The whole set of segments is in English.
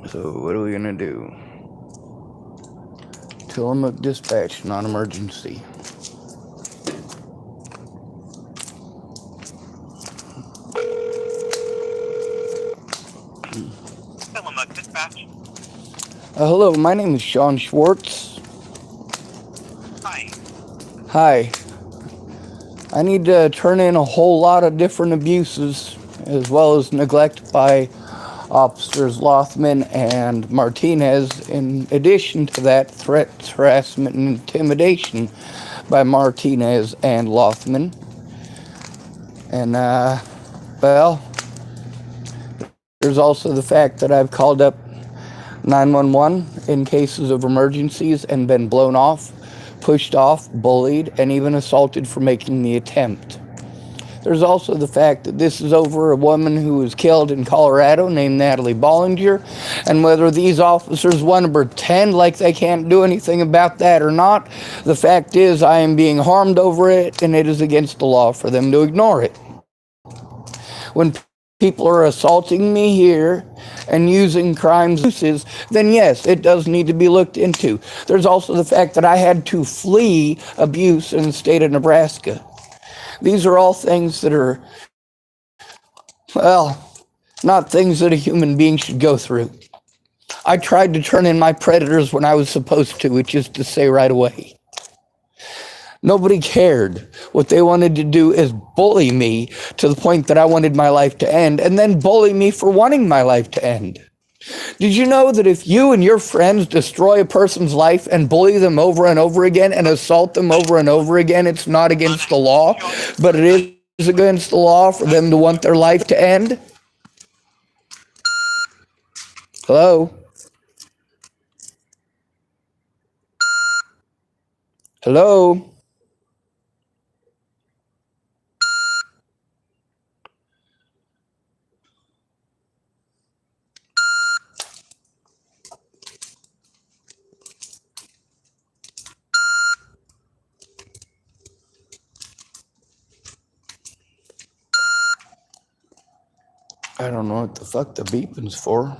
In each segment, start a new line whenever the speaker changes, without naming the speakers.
So what are we gonna do? Tillamook dispatch, non-emergency.
Tillamook dispatch.
Hello, my name is Sean Schwartz.
Hi.
Hi. I need to turn in a whole lot of different abuses, as well as neglect by Officers Lothman and Martinez. In addition to that, threats, harassment, and intimidation by Martinez and Lothman. And, well, there's also the fact that I've called up 911 in cases of emergencies and been blown off, pushed off, bullied, and even assaulted for making the attempt. There's also the fact that this is over a woman who was killed in Colorado named Natalie Bollinger, and whether these officers want to pretend like they can't do anything about that or not, the fact is I am being harmed over it, and it is against the law for them to ignore it. When people are assaulting me here and using crimes, then yes, it does need to be looked into. There's also the fact that I had to flee abuse in the state of Nebraska. These are all things that are, well, not things that a human being should go through. I tried to turn in my predators when I was supposed to, which is to say right away. Nobody cared. What they wanted to do is bully me to the point that I wanted my life to end, and then bully me for wanting my life to end. Did you know that if you and your friends destroy a person's life and bully them over and over again and assault them over and over again, it's not against the law, but it is against the law for them to want their life to end? Hello? Hello? I don't know what the fuck the beeping's for.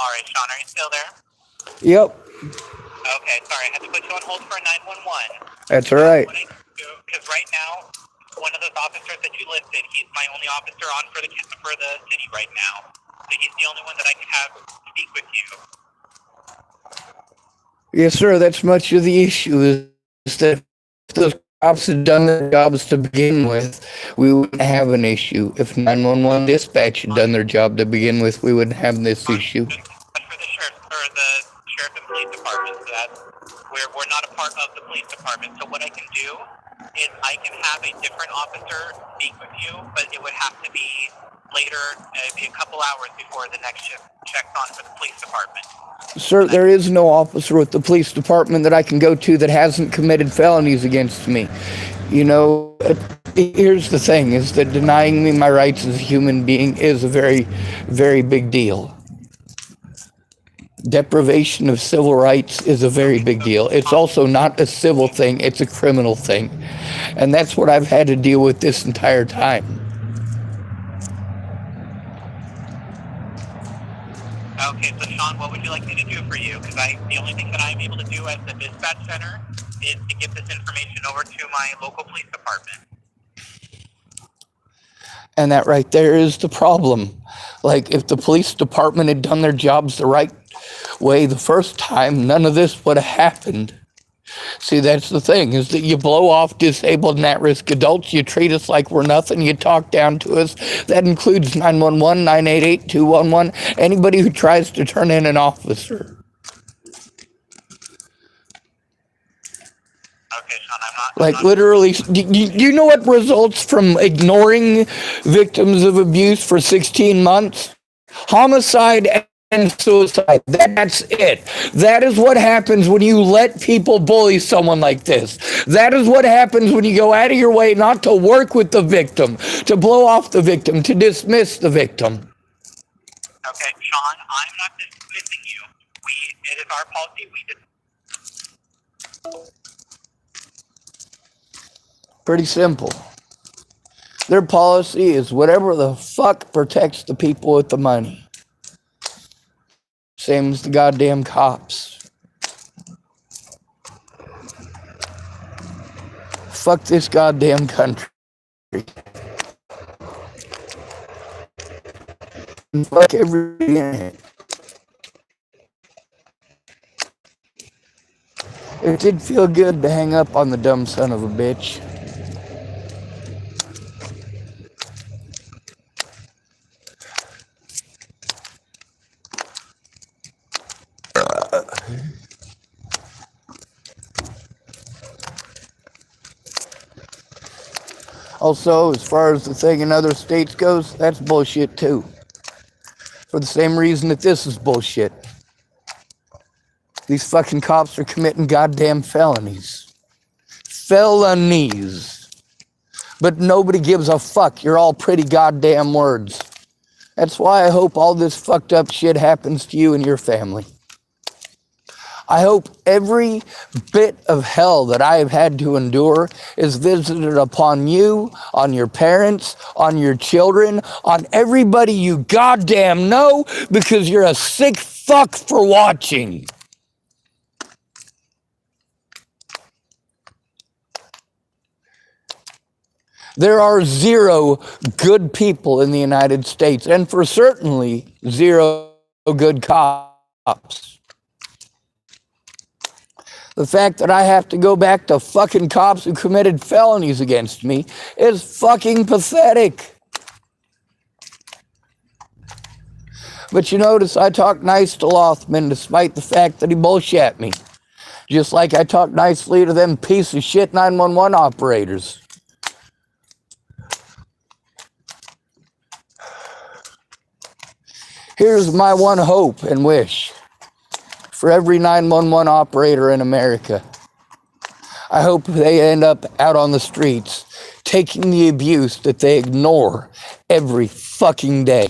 All right, Sean, are you still there?
Yep.
Okay, sorry, I had to put you on hold for 911.
That's all right.
Because right now, one of those officers that you listed, he's my only officer on for the city right now. So he's the only one that I can have speak with you.
Yes, sir. That's much of the issue is that if those cops had done their jobs to begin with, we wouldn't have an issue. If 911 dispatch had done their job to begin with, we wouldn't have this issue.
But for the sheriff and police department, so that we're not a part of the police department. So what I can do is I can have a different officer speak with you, but it would have to be later, maybe a couple hours before the next shift checks on for the police department.
Sir, there is no officer with the police department that I can go to that hasn't committed felonies against me. You know, here's the thing, is that denying me my rights as a human being is a very, very big deal. Deprivation of civil rights is a very big deal. It's also not a civil thing, it's a criminal thing. And that's what I've had to deal with this entire time.
Okay, so Sean, what would you like me to do for you? Because the only thing that I'm able to do at the dispatch center is to get this information over to my local police department.
And that right there is the problem. Like, if the police department had done their jobs the right way the first time, none of this would have happened. See, that's the thing, is that you blow off disabled and at-risk adults, you treat us like we're nothing, you talk down to us. That includes 911, 988, 211, anybody who tries to turn in an officer.
Okay, Sean, I'm
Like
not sure.
literally, do you know what results from ignoring victims of abuse for 16 months? Homicide and suicide. That's it. That is what happens when you let people bully someone like this. That is what happens when you go out of your way not to work with the victim, to blow off the victim, to dismiss the victim.
Okay, Sean, I'm not dismissing you. It is our policy.
Pretty simple. Their policy is whatever the fuck protects the people with the money. Same as the goddamn cops. Fuck this goddamn country. And fuck everybody in it. It did feel good to hang up on the dumb son of a bitch. Also, as far as the thing in other states goes, that's bullshit too. For the same reason that this is bullshit. These fucking cops are committing goddamn felonies. Felonies. But nobody gives a fuck. You're all pretty goddamn words. That's why I hope all this fucked up shit happens to you and your family. I hope every bit of hell that I have had to endure is visited upon you, on your parents, on your children, on everybody you goddamn know, because you're a sick fuck for watching. There are zero good people in the United States, and for certainly zero good cops. The fact that I have to go back to fucking cops who committed felonies against me is fucking pathetic. But you notice I talk nice to Lothman despite the fact that he bullshit me. Just like I talk nicely to them piece of shit 911 operators. Here's my one hope and wish for every 911 operator in America. I hope they end up out on the streets taking the abuse that they ignore every fucking day.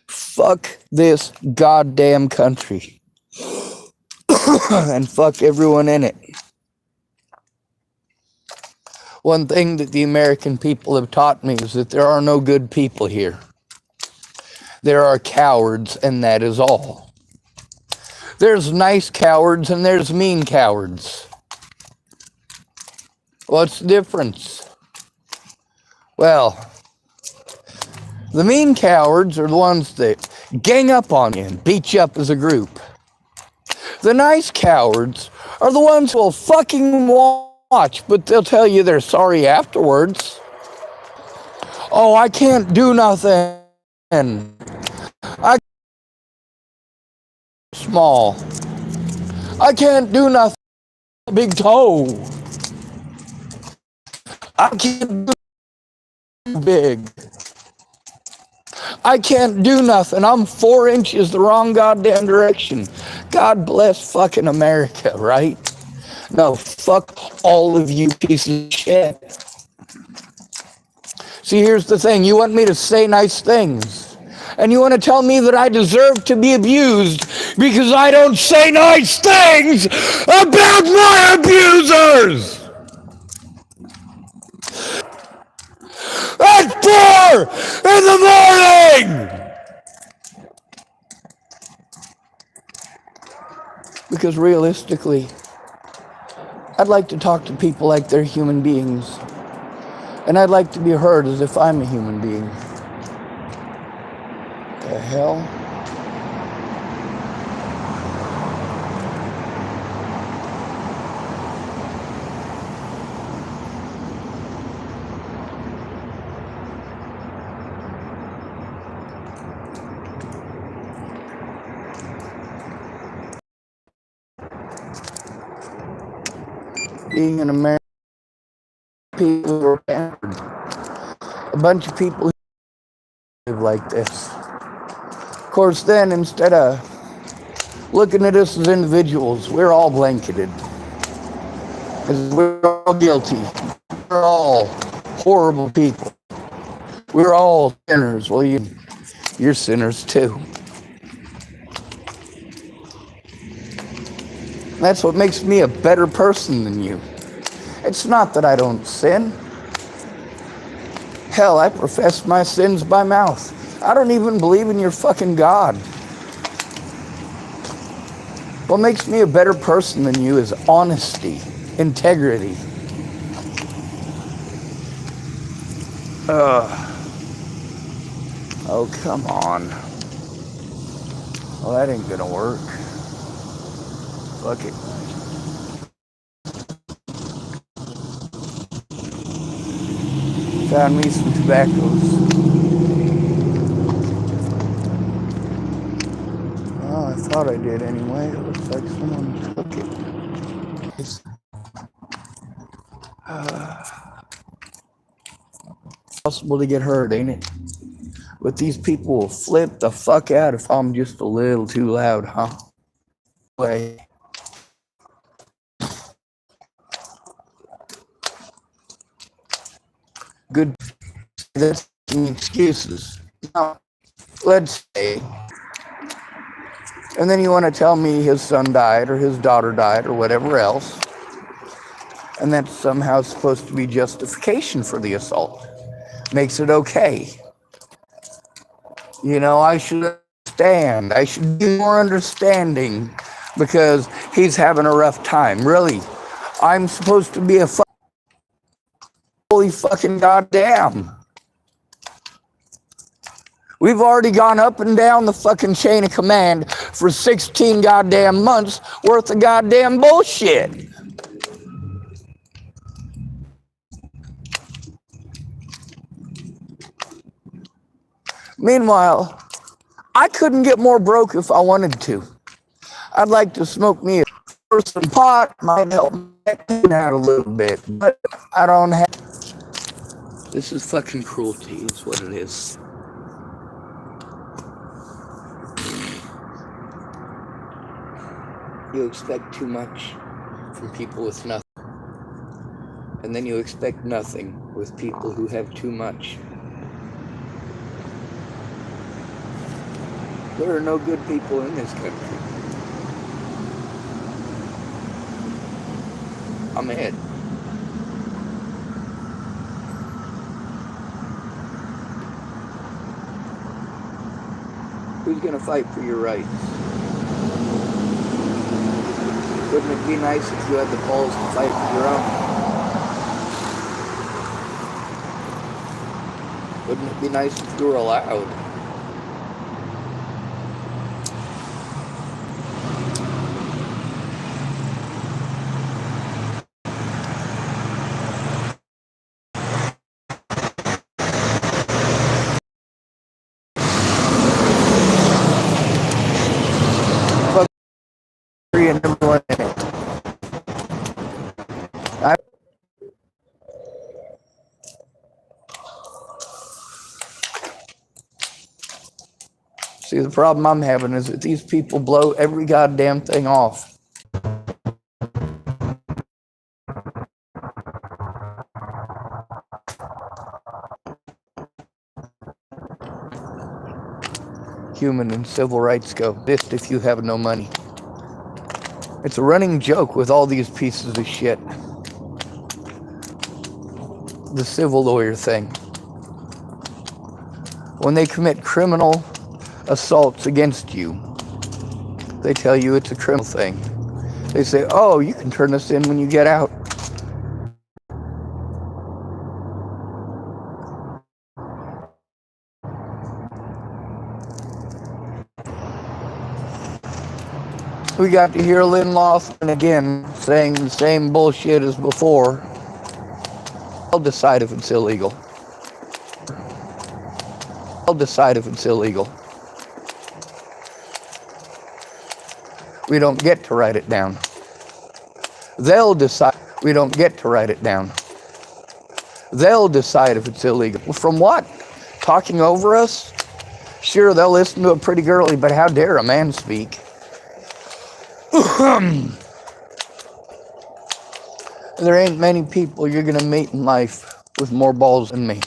Fuck this goddamn country. And fuck everyone in it. One thing that the American people have taught me is that there are no good people here. There are cowards, and that is all. There's nice cowards and there's mean cowards. What's the difference? Well, the mean cowards are the ones that gang up on you and beat you up as a group. The nice cowards are the ones who will fucking watch, but they'll tell you they're sorry afterwards. Oh, I can't do nothing. I small. I can't do nothing. Big toe. I can't do big. I can't do nothing. I'm 4 inches the wrong goddamn direction. God bless fucking America, right? No, fuck all of you pieces of shit. See, here's the thing. You want me to say nice things. And you want to tell me that I deserve to be abused because I don't say nice things about my abusers. At 4 in the morning! Because realistically, I'd like to talk to people like they're human beings. And I'd like to be heard as if I'm a human being. The hell? being an American, people were pampered. A bunch of people live like this. Of course, then, instead of looking at us as individuals, we're all blanketed. We're all guilty. We're all horrible people. We're all sinners. Well, you're sinners too. That's what makes me a better person than you. It's not that I don't sin. Hell, I profess my sins by mouth. I don't even believe in your fucking God. What makes me a better person than you is honesty, integrity. Oh, come on. Well, that ain't gonna work. Fuck it. Found me some tobaccos. Oh, I thought I did anyway. It looks like someone took it. It's possible to get hurt, ain't it? But these people will flip the fuck out if I'm just a little too loud, huh? Way. Good. That's excuses. Now, let's say, and then you want to tell me his son died or his daughter died or whatever else, and that's somehow supposed to be justification for the assault. Makes it okay. You know, I should understand. I should be more understanding because he's having a rough time. Really, I'm supposed to be a holy fucking goddamn. We've already gone up and down the fucking chain of command for 16 goddamn months worth of goddamn bullshit. Meanwhile, I couldn't get more broke if I wanted to. I'd like to smoke me some pot, might help me out a little bit, but I don't have. This is fucking cruelty, is what it is. You expect too much from people with nothing, and then you expect nothing with people who have too much. There are no good people in this country. I'm ahead. Who's gonna fight for your rights? Wouldn't it be nice if you had the balls to fight for your own? Wouldn't it be nice if you were allowed? And everyone in it. See, the problem I'm having is that these people blow every goddamn thing off. Human and civil rights go. This if you have no money. It's a running joke with all these pieces of shit. The civil lawyer thing. When they commit criminal assaults against you, they tell you it's a criminal thing. They say, oh, you can turn us in when you get out. We got to hear Lynn again saying the same bullshit as before. I'll decide if it's illegal. I'll decide if it's illegal. We don't get to write it down. They'll decide. We don't get to write it down. They'll decide if it's illegal. From what? Talking over us? Sure, they'll listen to it pretty girly, but how dare a man speak? There ain't many people you're gonna meet in life with more balls than me.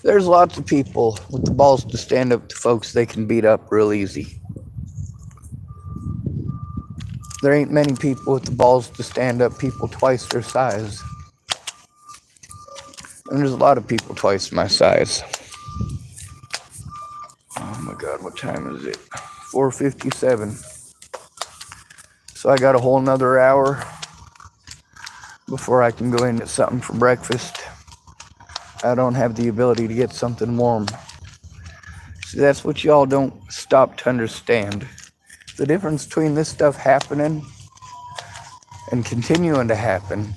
There's lots of people with the balls to stand up to folks they can beat up real easy. There ain't many people with the balls to stand up people twice their size. And there's a lot of people twice my size. Oh my God, what time is it? 4:57. So I got a whole nother hour before I can go in and get something for breakfast. I don't have the ability to get something warm. See, that's what y'all don't stop to understand. The difference between this stuff happening and continuing to happen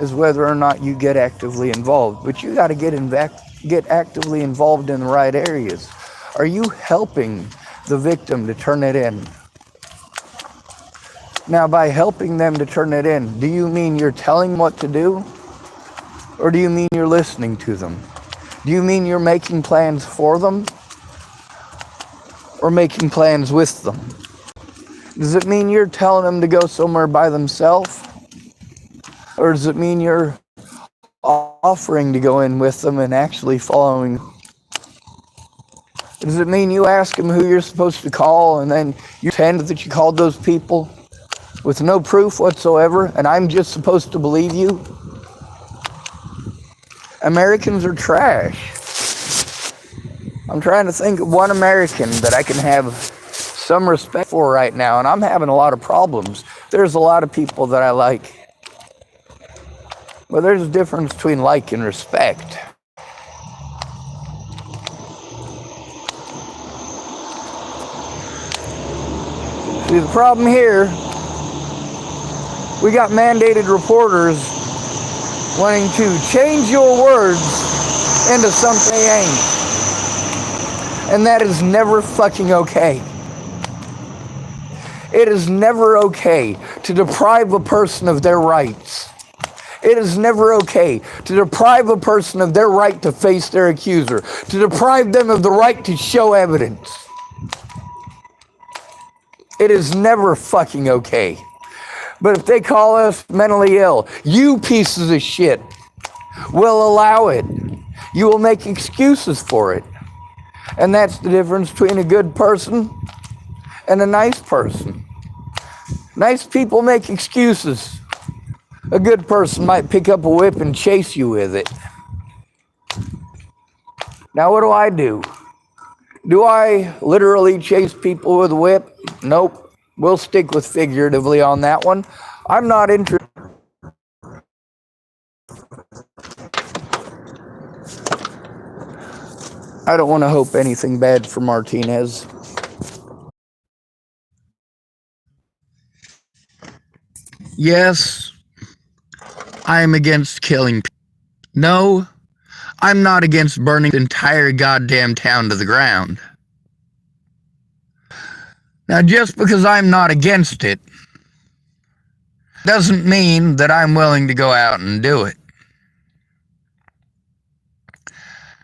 is whether or not you get actively involved. But you got to get actively involved in the right areas. Are you helping the victim to turn it in? Now, by helping them to turn it in, do you mean you're telling them what to do? Or do you mean you're listening to them? Do you mean you're making plans for them? Or making plans with them? Does it mean you're telling them to go somewhere by themselves? Or does it mean you're offering to go in with them and actually following? Does it mean you ask them who you're supposed to call and then you pretend that you called those people with no proof whatsoever and I'm just supposed to believe you? Americans are trash. I'm trying to think of one American that I can have some respect for right now, and I'm having a lot of problems. There's a lot of people that I like. But there's a difference between like and respect. See, the problem here, we got mandated reporters wanting to change your words into something they ain't. And that is never fucking okay. It is never okay to deprive a person of their rights. It is never okay to deprive a person of their right to face their accuser, to deprive them of the right to show evidence. It is never fucking okay. But if they call us mentally ill, you pieces of shit will allow it. You will make excuses for it. And that's the difference between a good person and a nice person. Nice people make excuses. A good person might pick up a whip and chase you with it. Now what do? Do I literally chase people with a whip? Nope. We'll stick with figuratively on that one. I'm not interested. I don't want to hope anything bad for Martinez. Yes, I am against killing people. No, I'm not against burning the entire goddamn town to the ground. Now, just because I'm not against it doesn't mean that I'm willing to go out and do it.